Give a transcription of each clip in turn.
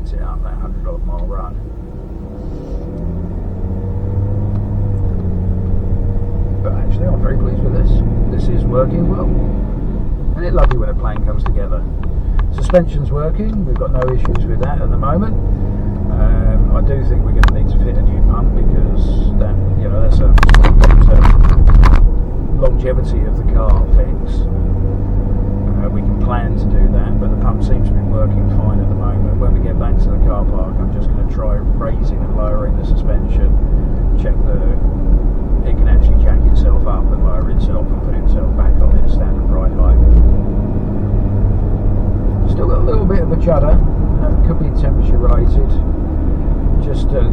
speeds it up, that 100 odd mile run. But actually I'm very pleased with this. This is working well. And it's lovely when a plane comes together. Suspension's working, we've got no issues with that at the moment. I do think we're going to need to fit a new pump because that, you know, that's a longevity of the car fix. We can plan to do that, but the pump seems to be working fine at the moment. When we get back to the car park, I'm just going to try raising and lowering the suspension, check it can actually jack itself up and lower itself and put itself back on its standard ride height. Still got a little bit of a judder, could be temperature related. Just the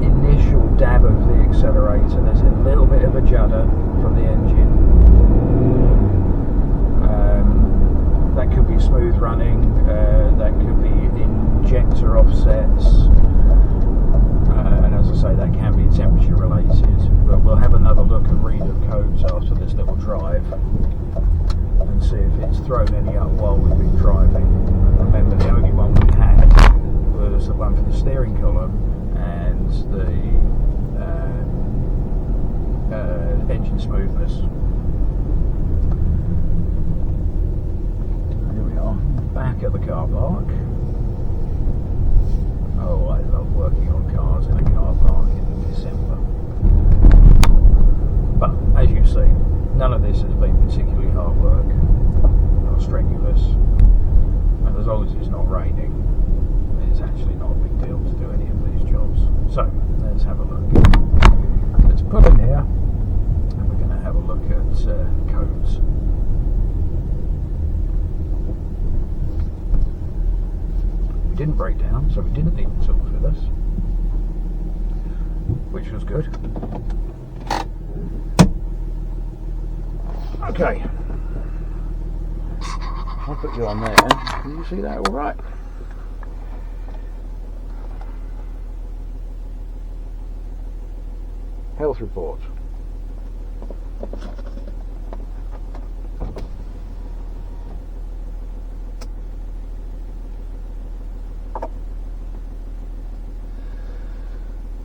initial dab of the accelerator, there's a little bit of a judder from the engine. That could be smooth running, that could be injector offsets, and as I say, that can be temperature related. But we'll have another look and read of codes after this little drive and see if it's thrown any up while we've been driving. Remember, the only one we had was the one for the steering column and the engine smoothness. Here we are, back at the car park. Oh, I love working on cars in a car park in December. But as you've seen, none of this has been particularly hard work, not strenuous, and as long as it's not raining, it's actually not a big deal to do any of these jobs. So let's have a look. Let's pull in here and we're going to have a look at codes. We didn't break down, so we didn't need the tools with us, which was good. Okay, I'll put you on there. Can you see that all right? Health report.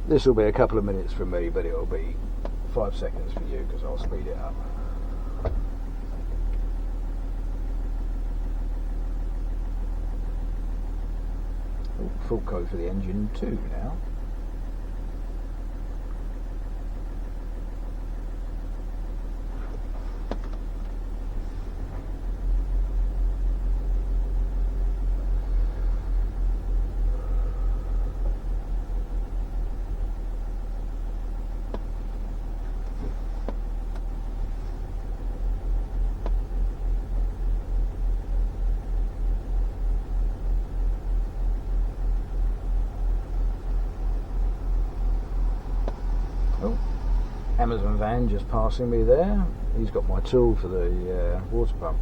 This will be a couple of minutes for me, but it'll be 5 seconds for you because I'll speed it up. Full code for the engine 2 now. Amazon van just passing me there. He's got my tool for the water pump.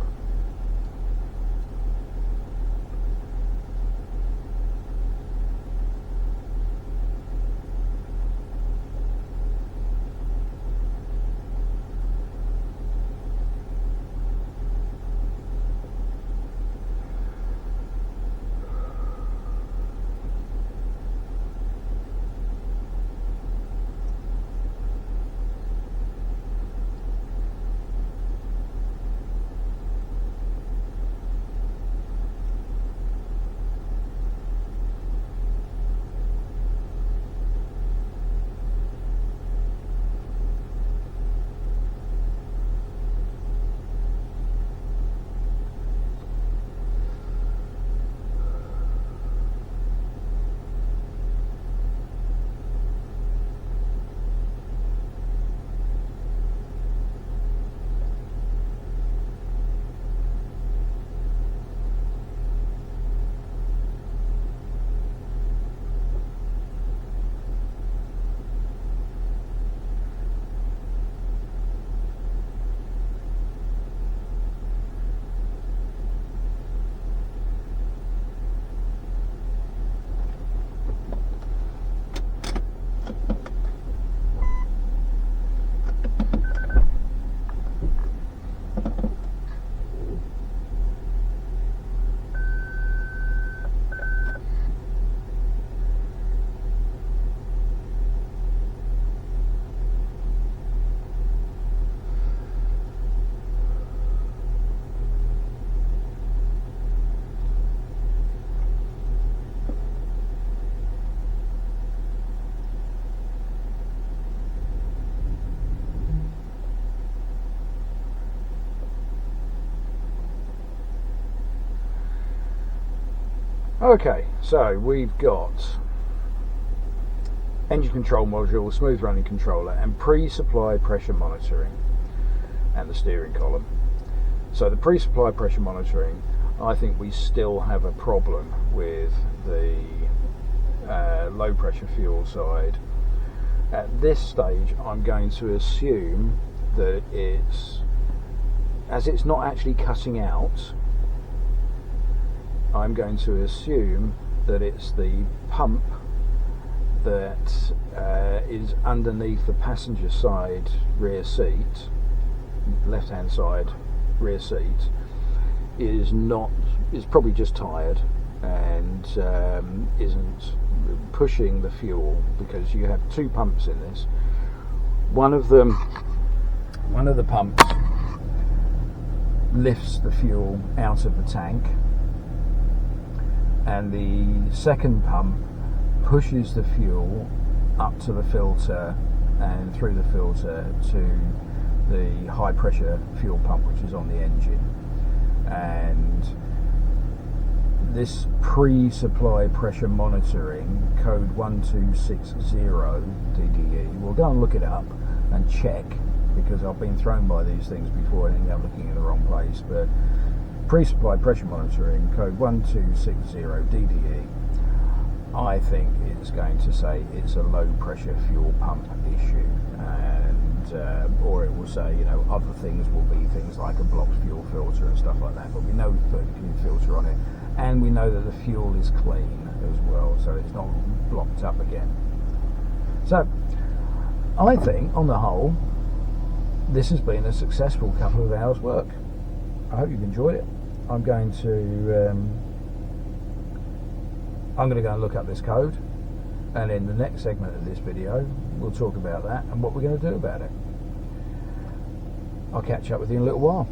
Okay, so we've got engine control module, smooth running controller, and pre-supply pressure monitoring, and the steering column. So the pre-supply pressure monitoring, I think we still have a problem with the low pressure fuel side. At this stage, I'm going to assume that as it's not actually cutting out, I'm going to assume that it's the pump that is underneath the passenger side rear seat, left hand side rear seat, is probably just tired and isn't pushing the fuel, because you have two pumps in this. One of the pumps lifts the fuel out of the tank, and the second pump pushes the fuel up to the filter and through the filter to the high pressure fuel pump, which is on the engine. And this pre-supply pressure monitoring, code 1260 DDE, we'll go and look it up and check, because I've been thrown by these things before and ended up looking in the wrong place. But pre-supply pressure monitoring, code 1260 DDE, I think it's going to say it's a low pressure fuel pump issue, and or it will say, you know, other things will be things like a blocked fuel filter and stuff like that, but we know we put a fuel filter on it, and we know that the fuel is clean as well, so it's not blocked up again. So I think on the whole this has been a successful couple of hours work. I hope you've enjoyed it. I'm going to go and look up this code, and in the next segment of this video we'll talk about that and what we're going to do about it. I'll catch up with you in a little while.